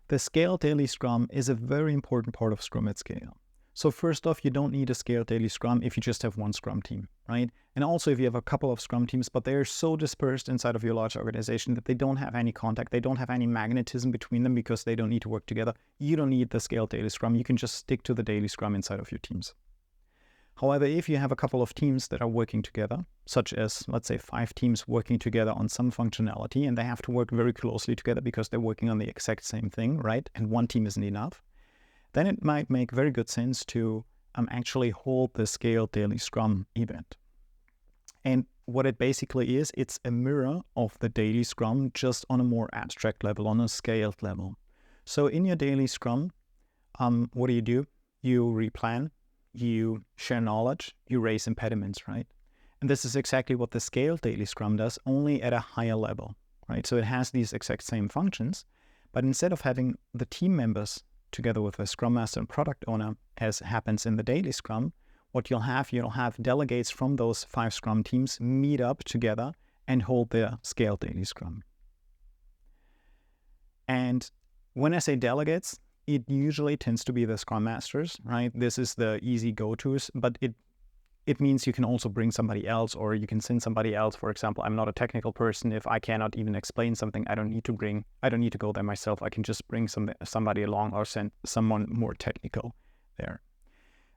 The Scaled Daily Scrum is a very important part of Scrum at Scale. So first off, you don't need a Scaled Daily Scrum if you just have one Scrum team, right? And also if you have a couple of Scrum teams, but they're so dispersed inside of your large organization that they don't have any contact, they don't have any magnetism between them because they don't need to work together. You don't need the Scaled Daily Scrum. You can just stick to the Daily Scrum inside of your teams. However, if you have a couple of teams that are working together, such as, let's say, 5 teams working together on some functionality, and they have to work very closely together because they're working on the exact same thing, right? And one team isn't enough, then it might make very good sense to actually hold the Scaled Daily Scrum event. And what it basically is, it's a mirror of the Daily Scrum, just on a more abstract level, on a scaled level. So in your Daily Scrum, what do? You replan, you share knowledge, you raise impediments, right? And this is exactly what the Scaled Daily Scrum does, only at a higher level, right? So it has these exact same functions, but instead of having the team members together with a Scrum Master and Product Owner, as happens in the Daily Scrum, what you'll have delegates from those 5 Scrum teams meet up together and hold their Scaled Daily Scrum. And when I say delegates, it usually tends to be the Scrum Masters, right? This is the easy go-tos, but it means you can also bring somebody else, or you can send somebody else. For example, I'm not a technical person. If I cannot even explain something, I don't need to go there myself. I can just bring somebody along or send someone more technical there.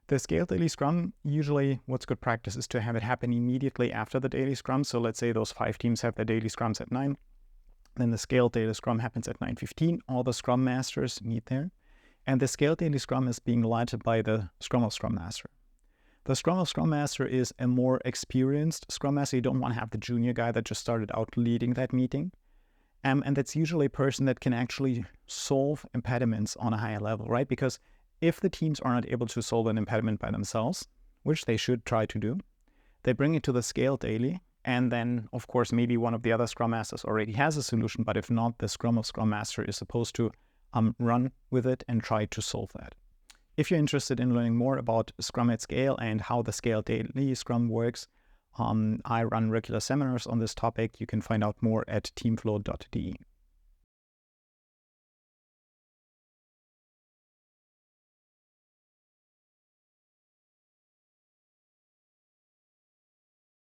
The Scaled Daily Scrum, usually what's good practice is to have it happen immediately after the Daily Scrum. So let's say those 5 teams have their Daily Scrums at 9. Then the Scaled Daily Scrum happens at 9:15. All the Scrum Masters meet there. And the Scaled Daily Scrum is being led by the Scrum of Scrum Master. The Scrum of Scrum Master is a more experienced Scrum Master. You don't want to have the junior guy that just started out leading that meeting. And that's usually a person that can actually solve impediments on a higher level, right? Because if the teams are not able to solve an impediment by themselves, which they should try to do, they bring it to the Scaled Daily. And then, of course, maybe one of the other Scrum Masters already has a solution, but if not, the Scrum of Scrum Master is supposed to run with it and try to solve that. If you're interested in learning more about Scrum at Scale and how the Scaled Daily Scrum works, I run regular seminars on this topic. You can find out more at teamflow.de.